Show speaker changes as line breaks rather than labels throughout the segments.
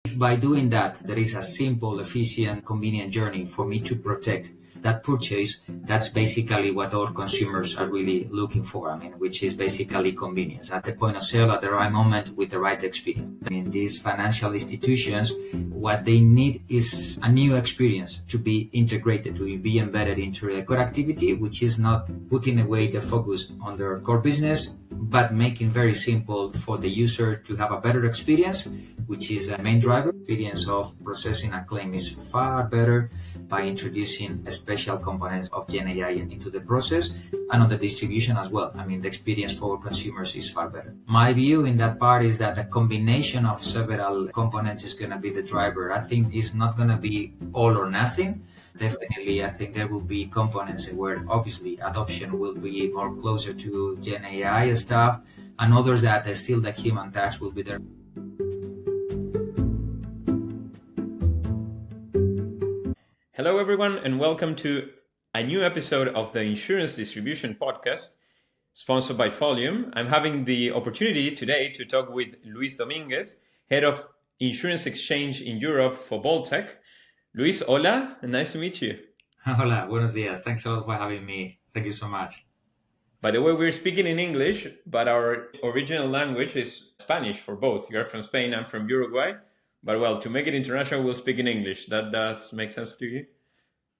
If by doing that, there is a simple, efficient, convenient journey for me to protect that purchase, that's basically what all consumers are really looking for. Which is basically convenience at the point of sale at the right moment with the right experience. These financial institutions, what they need is a new experience to be integrated, to be embedded into their core activity, which is not putting away the focus on their core business, but making very simple for the user to have a better experience, which is a main driver. Experience of processing a claim is far better by introducing special components of Gen AI into the process, and on the distribution as well. The experience for consumers is far better. My view in that part is that the combination of several components is going to be the driver. I think it's not going to be all or nothing. Definitely, I think there will be components where obviously adoption will be more closer to Gen AI stuff, and others that still the human touch will be there.
Hello, everyone, and welcome to a new episode of the Insurance Distribution Podcast, sponsored by Folium. I'm having the opportunity today to talk with Luis Dominguez, Head of Insurance Exchange in Europe for bolttech. Luis, hola, nice to meet you.
Hola, buenos dias. Thanks a lot for having me. Thank you so much.
By the way, we're speaking in English, but our original language is Spanish for both. You're from Spain, I'm from Uruguay. But well, to make it international, we'll speak in English. That does make sense to you?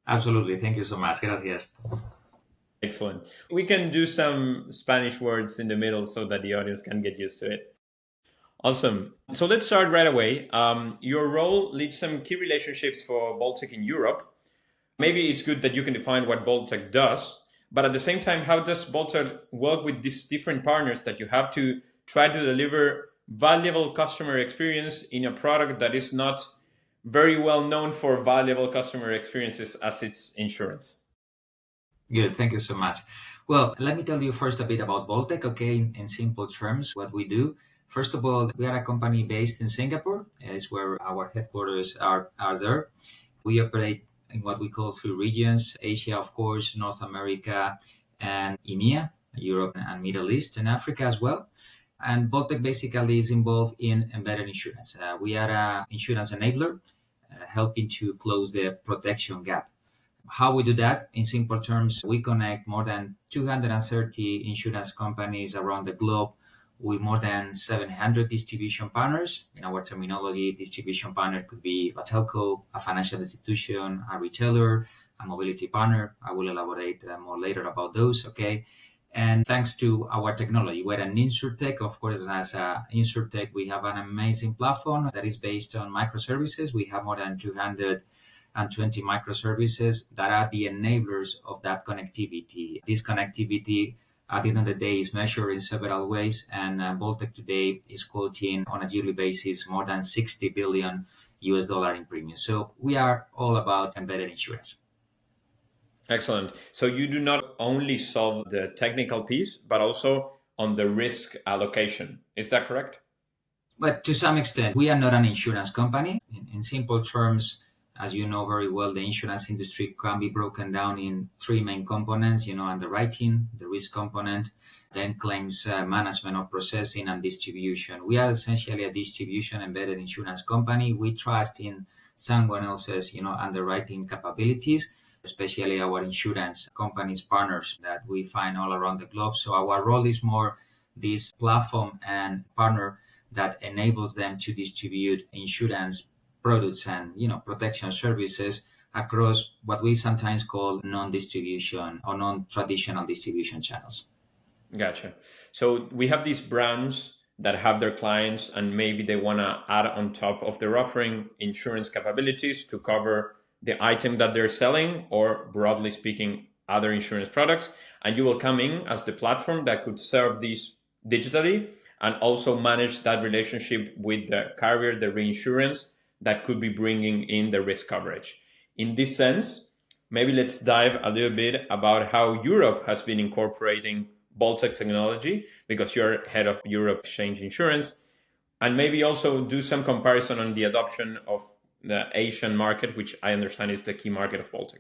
Absolutely. Thank you so much. Gracias.
Excellent. We can do some Spanish words in the middle so that the audience can get used to it. Awesome. So let's start right away. Your role leads some key relationships for bolttech in Europe. Maybe it's good that you can define what bolttech does, but at the same time, how does bolttech work with these different partners that you have to try to deliver valuable customer experience in a product that is not very well known for valuable customer experiences as its insurance?
Good. Thank you so much. Well, let me tell you first a bit about bolttech, okay, in simple terms, what we do. First of all, we are a company based in Singapore. It's where our headquarters are there. We operate in what we call 3 regions: Asia, of course, North America, and EMEA, Europe and Middle East, and Africa as well. And bolttech basically is involved in embedded insurance. We are an insurance enabler, helping to close the protection gap. How we do that? In simple terms, we connect more than 230 insurance companies around the globe with more than 700 distribution partners. In our terminology, distribution partner could be a telco, a financial institution, a retailer, a mobility partner. I will elaborate more later about those, okay? And thanks to our technology, we're an Insurtech. Of course, as an Insurtech, we have an amazing platform that is based on microservices. We have more than 220 microservices that are the enablers of that connectivity. This connectivity, at the end of the day, is measured in several ways. And bolttech today is quoting on a yearly basis more than $60 billion in premium. So we are all about embedded insurance.
Excellent. So you do not only solve the technical piece, but also on the risk allocation. Is that correct?
But to some extent, we are not an insurance company. In simple terms, as you know very well, the insurance industry can be broken down in 3 main components, underwriting, the risk component, then claims management or processing, and distribution. We are essentially a distribution embedded insurance company. We trust in someone else's, underwriting capabilities, especially our insurance companies partners that we find all around the globe. So our role is more this platform and partner that enables them to distribute insurance products and protection services across what we sometimes call non-distribution or non-traditional distribution channels.
Gotcha. So we have these brands that have their clients and maybe they want to add on top of their offering insurance capabilities to cover the item that they're selling, or broadly speaking, other insurance products. And you will come in as the platform that could serve these digitally and also manage that relationship with the carrier, the reinsurance that could be bringing in the risk coverage. In this sense, maybe let's dive a little bit about how Europe has been incorporating bolttech technology, because you're head of Europe Exchange Insurance, and maybe also do some comparison on the adoption of the Asian market, which I understand is the key market of bolttech.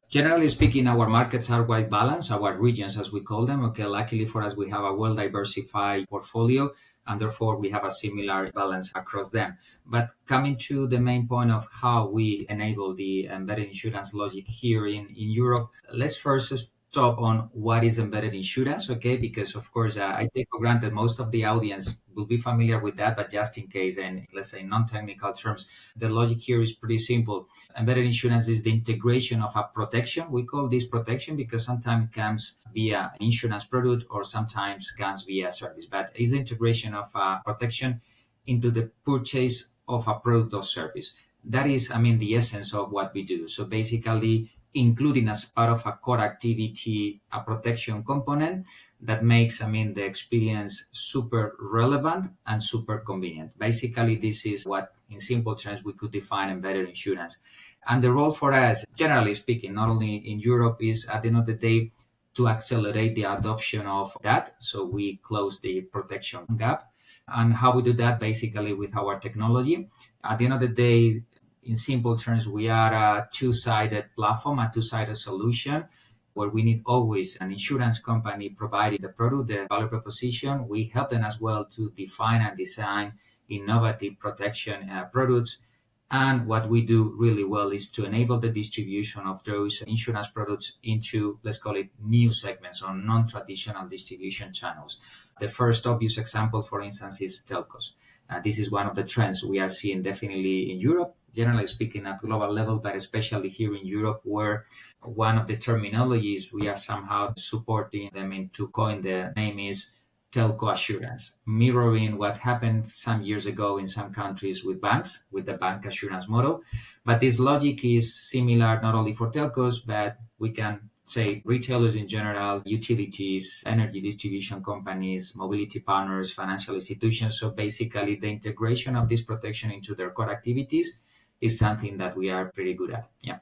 Generally speaking, our markets are quite balanced, our regions as we call them. Okay, luckily for us, we have a well-diversified portfolio. and therefore we have a similar balance across them. But coming to the main point of how we enable the embedded insurance logic here in Europe, let's first stop on what is embedded insurance, okay? Because of course, I take for granted most of the audience will be familiar with that, but just in case, and let's say non-technical terms, the logic here is pretty simple. Embedded insurance is the integration of a protection. We call this protection because sometimes it comes via an insurance product or sometimes comes via service, but it's the integration of a protection into the purchase of a product or service. That is, the essence of what we do. So basically, including as part of a core activity, a protection component that makes, the experience super relevant and super convenient. Basically, this is what, in simple terms, we could define embedded insurance. And the role for us, generally speaking, not only in Europe, is at the end of the day to accelerate the adoption of that. So we close the protection gap. And how we do that, basically, with our technology. At the end of the day, in simple terms, we are a two-sided platform, a two-sided solution where we need always an insurance company providing the product, the value proposition. We help them as well to define and design innovative protection products. And what we do really well is to enable the distribution of those insurance products into, let's call it, new segments or non-traditional distribution channels. The first obvious example, for instance, is telcos. This is one of the trends we are seeing definitely in Europe, generally speaking at global level, but especially here in Europe, where one of the terminologies we are somehow supporting them into coin the name is telco assurance, mirroring what happened some years ago in some countries with banks, with the bank assurance model. But this logic is similar not only for telcos, but we can say retailers in general, utilities, energy distribution companies, mobility partners, financial institutions. So basically the integration of this protection into their core activities is something that we are pretty good at. Yeah.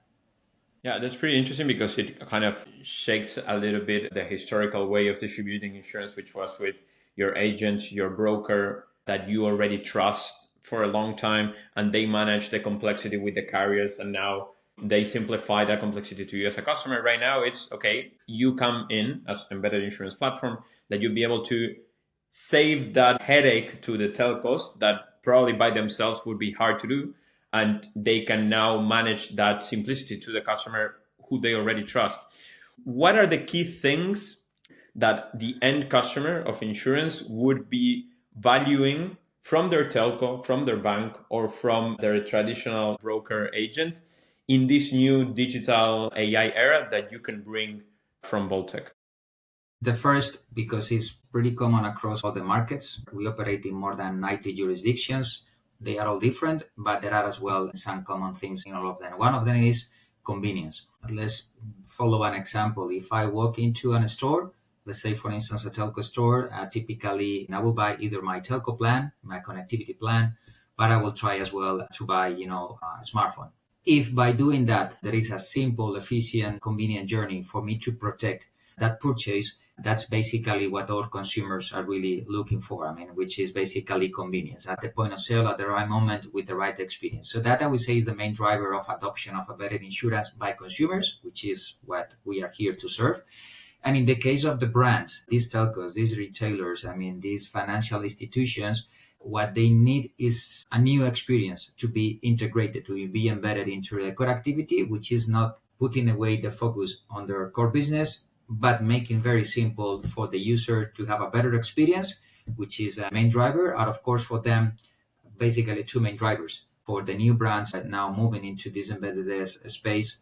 Yeah, that's pretty interesting because it kind of shakes a little bit the historical way of distributing insurance, which was with your agent, your broker that you already trust for a long time, and they manage the complexity with the carriers. And now they simplify that complexity to you as a customer. Right now, it's okay, you come in as embedded insurance platform that you'll be able to save that headache to the telcos that probably by themselves would be hard to do. And they can now manage that simplicity to the customer who they already trust. What are the key things that the end customer of insurance would be valuing from their telco, from their bank, or from their traditional broker agent in this new digital AI era that you can bring from Voltec?
The first, because it's pretty common across all the markets, we operate in more than 90 jurisdictions. They are all different, but there are as well some common themes in all of them. One of them is convenience. Let's follow an example. If I walk into a store, let's say, for instance, a telco store, typically I will buy either my telco plan, my connectivity plan, but I will try as well to buy, a smartphone. If by doing that, there is a simple, efficient, convenient journey for me to protect that purchase, that's basically what our consumers are really looking for. Which is basically convenience at the point of sale at the right moment with the right experience. So that I would say is the main driver of adoption of embedded insurance by consumers, which is what we are here to serve. And in the case of the brands, these telcos, these retailers, these financial institutions, what they need is a new experience to be integrated, to be embedded into their core activity, which is not putting away the focus on their core business, but making very simple for the user to have a better experience, which is a main driver. And of course, for them, basically two main drivers. For the new brands that now moving into this embedded space,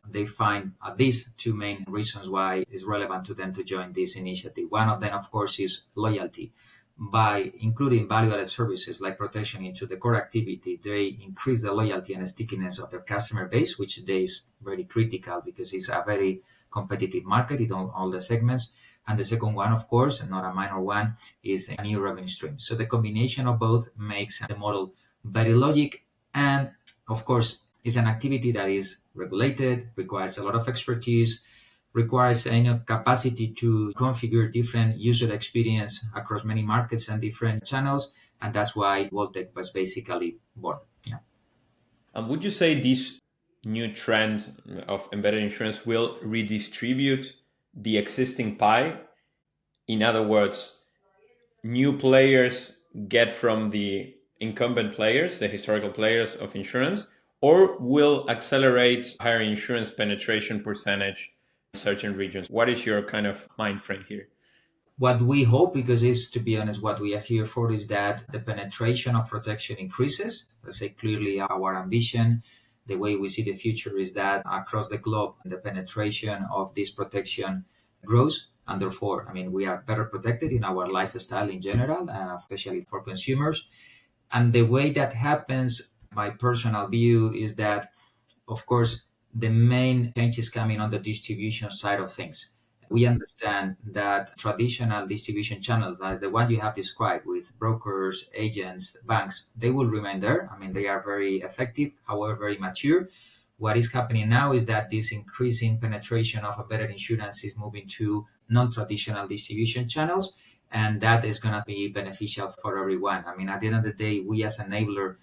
they find at least two main reasons why it's relevant to them to join this initiative. One of them, of course, is loyalty. By including value-added services like protection into the core activity, they increase the loyalty and stickiness of their customer base, which today is very critical because it's a very competitive market in all the segments. And the second one, of course, and not a minor one, is a new revenue stream. So the combination of both makes the model very logic. And of course, it's an activity that is regulated, requires a lot of expertise, requires capacity to configure different user experience across many markets and different channels. And that's why Voltec was basically born. Yeah.
And would you say this new trend of embedded insurance will redistribute the existing pie? In other words, new players get from the incumbent players, the historical players of insurance, or will accelerate higher insurance penetration percentage in certain regions? What is your kind of mind frame here?
What we hope, because it's, to be honest, what we are here for, is that the penetration of protection increases. Let's say clearly our ambition, the way we see the future is that across the globe, the penetration of this protection grows. And therefore, I mean, we are better protected in our lifestyle in general, especially for consumers. And the way that happens, my personal view is that, of course, the main change is coming on the distribution side of things. We understand that traditional distribution channels, as the one you have described with brokers, agents, banks, they will remain there. I mean, they are very effective, however, very mature. What is happening now is that this increasing penetration of embedded insurance is moving to non-traditional distribution channels, and that is going to be beneficial for everyone. I mean, at the end of the day, we as enabler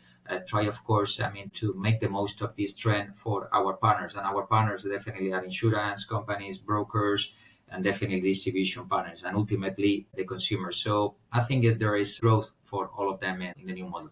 try, of course, I mean, to make the most of this trend for our partners, and our partners definitely are insurance companies, brokers, and definitely distribution partners, and ultimately the consumers. So I think that there is growth for all of them in the new model.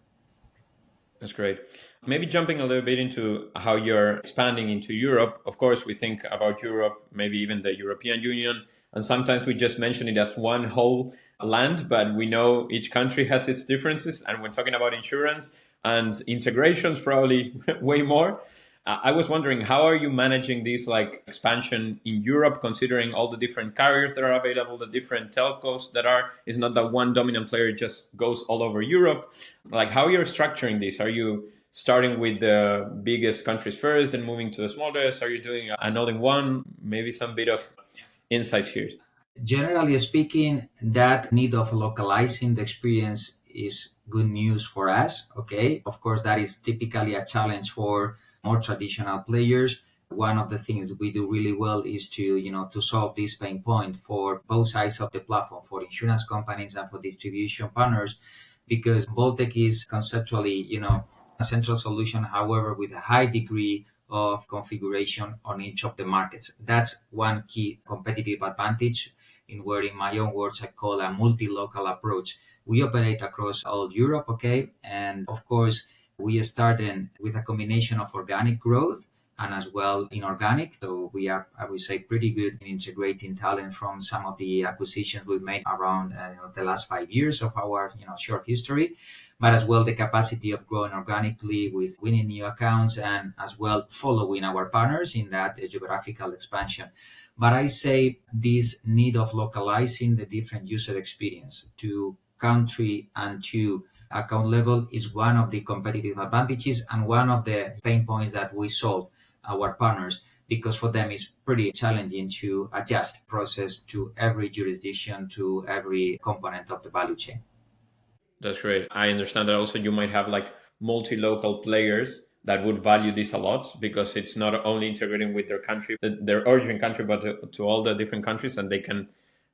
That's great. Maybe jumping a little bit into how you're expanding into Europe. Of course, we think about Europe, maybe even the European Union, and sometimes we just mention it as one whole land, but we know each country has its differences. And when talking about insurance and integrations, probably way more. I was wondering, how are you managing this like expansion in Europe, considering all the different carriers that are available, the different telcos that are? It's not that one dominant player just goes all over Europe. Like, how you're structuring this? Are you starting with the biggest countries first, then moving to the smallest? Are you doing an all-in-one? Maybe some bit of insights here.
Generally speaking, that need of localizing the experience is good news for us. Okay, of course, that is typically a challenge for more traditional players. One of the things we do really well is to solve this pain point for both sides of the platform, for insurance companies and for distribution partners, because Voltec is conceptually, a central solution, however, with a high degree of configuration on each of the markets. That's one key competitive advantage in where, in my own words, I call a multi-local approach. We operate across all Europe, okay? And of course, we started with a combination of organic growth and as well inorganic. So we are, I would say, pretty good in integrating talent from some of the acquisitions we've made around the last 5 years of our short history, but as well the capacity of growing organically with winning new accounts and as well following our partners in that geographical expansion. But I say this need of localizing the different user experience to country and to account level is one of the competitive advantages and one of the pain points that we solve our partners, because for them it's pretty challenging to adjust process to every jurisdiction, to every component of the value chain.
That's great. I understand that also you might have like multi-local players that would value this a lot, because it's not only integrating with their country, their origin country, but to all the different countries, and they can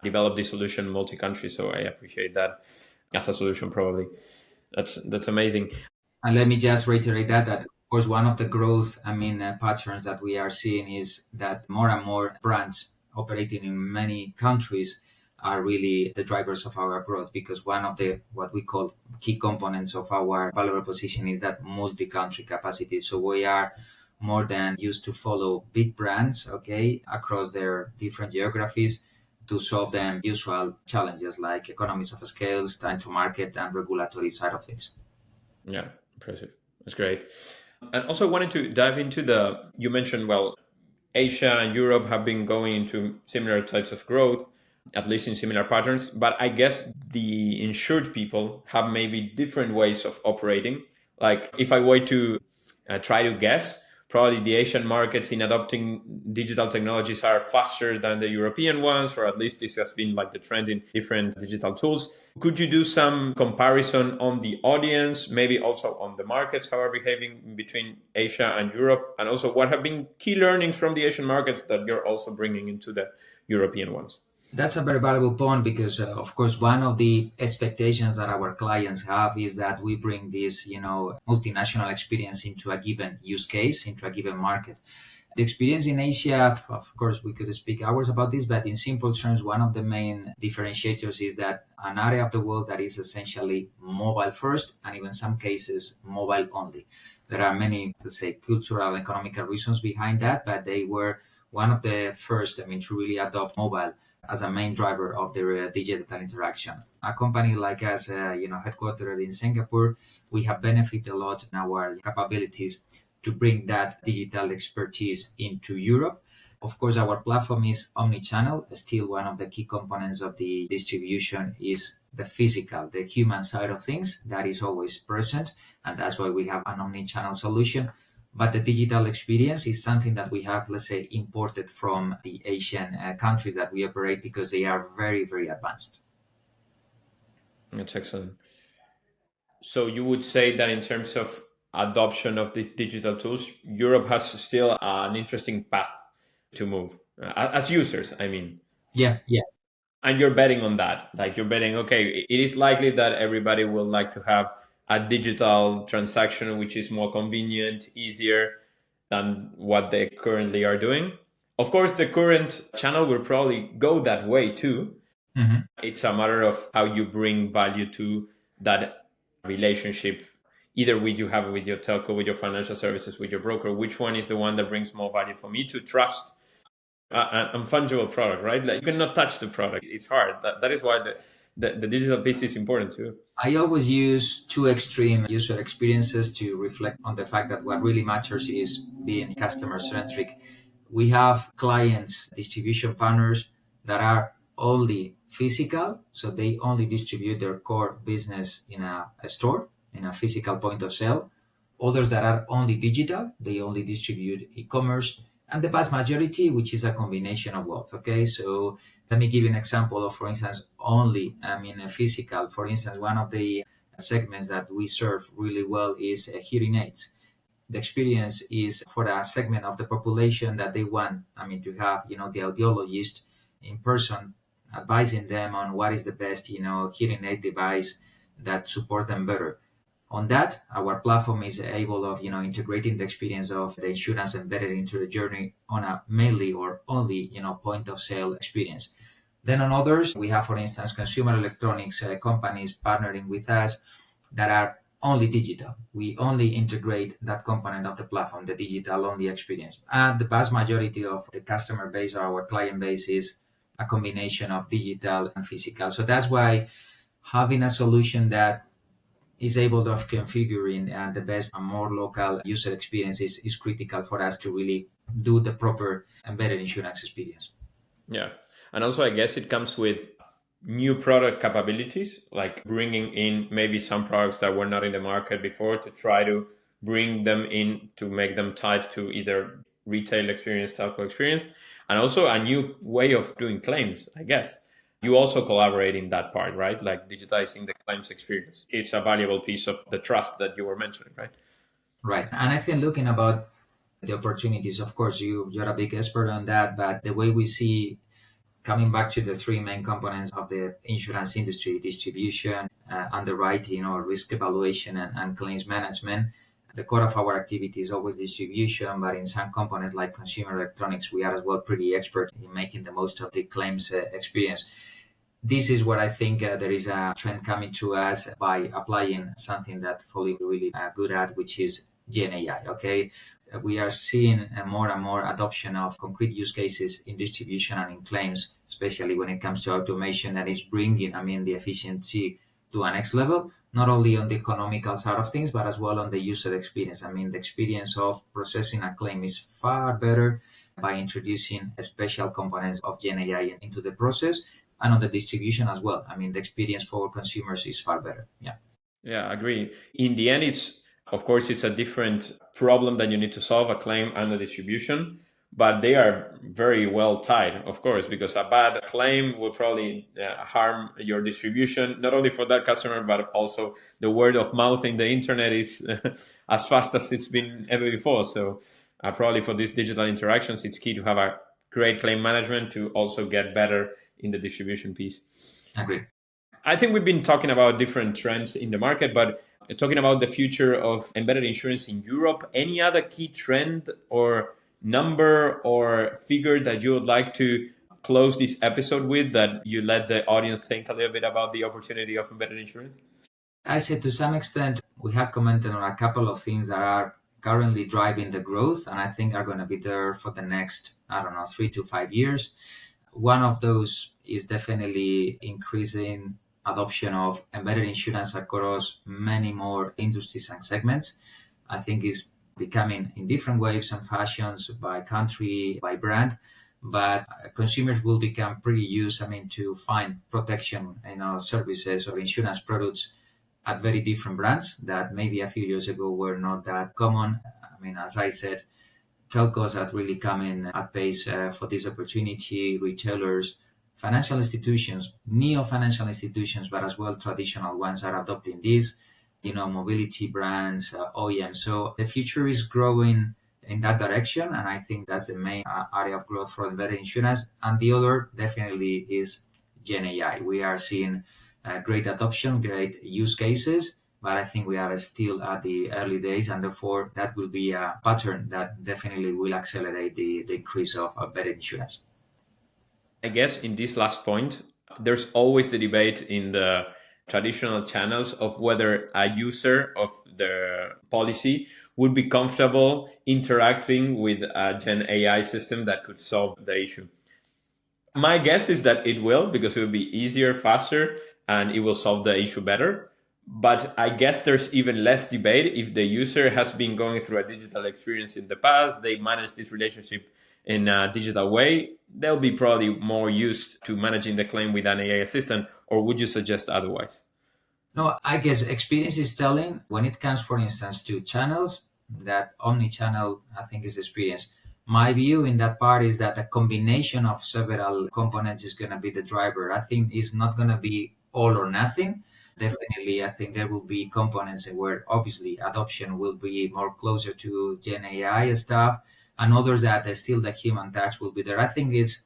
develop this solution multi-country. So I appreciate that as a solution, probably. That's amazing.
And let me just reiterate that of course, one of the growth, patterns that we are seeing is that more and more brands operating in many countries are really the drivers of our growth, because one of the what we call key components of our value proposition is that multi-country capacity. So we are more than used to follow big brands, okay, across their different geographies to solve them usual challenges like economies of scale, time to market, and regulatory side of things.
Yeah, impressive. That's great. And also wanted to dive into you mentioned, well, Asia and Europe have been going into similar types of growth, at least in similar patterns. But I guess the insured people have maybe different ways of operating. Like if I were to try to guess, probably the Asian markets in adopting digital technologies are faster than the European ones, or at least this has been like the trend in different digital tools. Could you do some comparison on the audience, maybe also on the markets, how are behaving between Asia and Europe? And also what have been key learnings from the Asian markets that you're also bringing into the European ones?
That's a very valuable point, because, of course, one of the expectations that our clients have is that we bring this, multinational experience into a given use case, into a given market. The experience in Asia, of course, we could speak hours about this, but in simple terms, one of the main differentiators is that an area of the world that is essentially mobile first, and even some cases mobile only. There are many, let's say, cultural and economical reasons behind that, but they were one of the first, to really adopt mobile as a main driver of their digital interaction. A company like us, headquartered in Singapore, we have benefited a lot in our capabilities to bring that digital expertise into Europe. Of course, our platform is omni-channel. Still, one of the key components of the distribution is the physical, the human side of things that is always present. And that's why we have an omni-channel solution. But the digital experience is something that we have, let's say, imported from the Asian countries that we operate because they are very, very advanced.
That's excellent. So you would say that in terms of adoption of the digital tools, Europe has still an interesting path to move as users, I mean.
Yeah, yeah.
And you're betting on that. Like you're betting, okay, it is likely that everybody will like to have a digital transaction, which is more convenient, easier than what they currently are doing. Of course, the current channel will probably go that way too.
Mm-hmm.
It's a matter of how you bring value to that relationship, either with you have with your telco, with your financial services, with your broker. Which one is the one that brings more value for me to trust a fungible product, right? Like you cannot touch the product. It's hard. That is why the digital piece is important too.
I always use two extreme user experiences to reflect on the fact that what really matters is being customer centric. We have clients, distribution partners that are only physical, so they only distribute their core business in a store, in a physical point of sale. Others that are only digital, they only distribute e-commerce, and the vast majority, which is a combination of both. Okay, so let me give you an example of, for instance, only physical. For instance, one of the segments that we serve really well is hearing aids. The experience is for a segment of the population that they want, to have, the audiologist in person advising them on what is the best, hearing aid device that supports them better. On that, our platform is able of, integrating the experience of the insurance embedded into the journey on a mainly or only, point of sale experience. Then on others, we have, for instance, consumer electronics companies partnering with us that are only digital. We only integrate that component of the platform, the digital only experience. And the vast majority of the customer base or our client base is a combination of digital and physical. So that's why having a solution that is able to configure in the best and more local user experience is critical for us to really do the proper embedded insurance experience.
Yeah. And also, I guess it comes with new product capabilities, like bringing in maybe some products that were not in the market before to try to bring them in to make them tied to either retail experience, telco experience, and also a new way of doing claims, I guess. You also collaborate in that part, right? Like digitizing the claims experience. It's a valuable piece of the trust that you were mentioning, right?
Right. And I think looking about the opportunities, of course, you're a big expert on that, but the way we see coming back to the three main components of the insurance industry, distribution, underwriting or risk evaluation and claims management, the core of our activity is always distribution, but in some components like consumer electronics, we are as well pretty expert in making the most of the claims experience. This is where I think there is a trend coming to us by applying something that Foley really good at, which is Gen AI. Okay, we are seeing more and more adoption of concrete use cases in distribution and in claims, especially when it comes to automation that is bringing, the efficiency to a next level, not only on the economical side of things, but as well on the user experience. The experience of processing a claim is far better by introducing special components of Gen AI into the process, and on the distribution as well. The experience for consumers is far better.
Yeah, I agree. In the end, of course, it's a different problem that you need to solve, a claim and a distribution, but they are very well tied, of course, because a bad claim will probably harm your distribution, not only for that customer, but also the word of mouth in the internet is as fast as it's been ever before. So probably for these digital interactions, it's key to have a great claim management to also get better in the distribution piece.
Agree.
I think we've been talking about different trends in the market, but talking about the future of embedded insurance in Europe, any other key trend or number or figure that you would like to close this episode with, that you let the audience think a little bit about the opportunity of embedded insurance?
I say to some extent, we have commented on a couple of things that are currently driving the growth and I think are going to be there for the next, I don't know, 3 to 5 years. One of those is definitely increasing adoption of embedded insurance across many more industries and segments. I think is becoming in different waves and fashions by country, by brand, but consumers will become pretty used, to find protection, services or insurance products at very different brands that maybe a few years ago were not that common. As I said, telcos are really coming at pace for this opportunity, retailers, financial institutions, neo financial institutions, but as well traditional ones are adopting this, mobility brands, OEMs. So the future is growing in that direction. And I think that's the main area of growth for embedded insurance. And the other definitely is Gen AI. We are seeing great adoption, great use cases, but I think we are still at the early days, and therefore that will be a pattern that definitely will accelerate the increase of embedded insurance.
I guess in this last point, there's always the debate in the traditional channels of whether a user of the policy would be comfortable interacting with a Gen AI system that could solve the issue. My guess is that it will, because it will be easier, faster, and it will solve the issue better. But I guess there's even less debate if the user has been going through a digital experience in the past, they manage this relationship in a digital way, they'll be probably more used to managing the claim with an AI assistant, or would you suggest otherwise?
No, I guess experience is telling when it comes, for instance, to channels, that omni-channel, I think, is experience. My view in that part is that a combination of several components is going to be the driver. I think it's not going to be all or nothing. Definitely, I think there will be components where obviously adoption will be more closer to Gen AI stuff, and others that still the human touch will be there. I think it's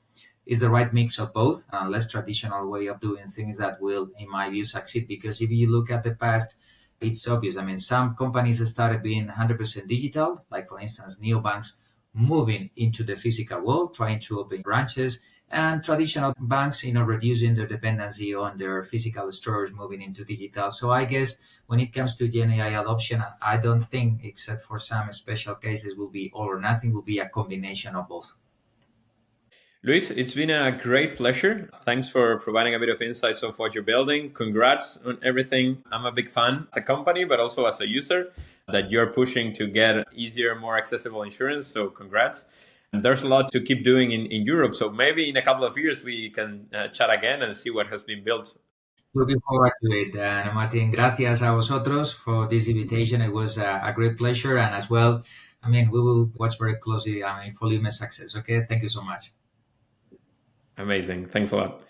the right mix of both, a less traditional way of doing things that will, in my view, succeed. Because if you look at the past, it's obvious. Some companies started being 100% digital, like for instance, neobanks moving into the physical world, trying to open branches, and traditional banks, reducing their dependency on their physical stores, moving into digital. So I guess when it comes to Gen AI adoption, I don't think, except for some special cases, will be all or nothing, will be a combination of both.
Luis, it's been a great pleasure. Thanks for providing a bit of insights of what you're building. Congrats on everything. I'm a big fan as a company, but also as a user, that you're pushing to get easier, more accessible insurance. So congrats. And there's a lot to keep doing in Europe. So maybe in a couple of years, we can chat again and see what has been built.
Looking forward to it. Martin, gracias a vosotros for this invitation. It was a great pleasure. And as well, we will watch very closely, for Lume's success. Okay. Thank you so much.
Amazing. Thanks a lot.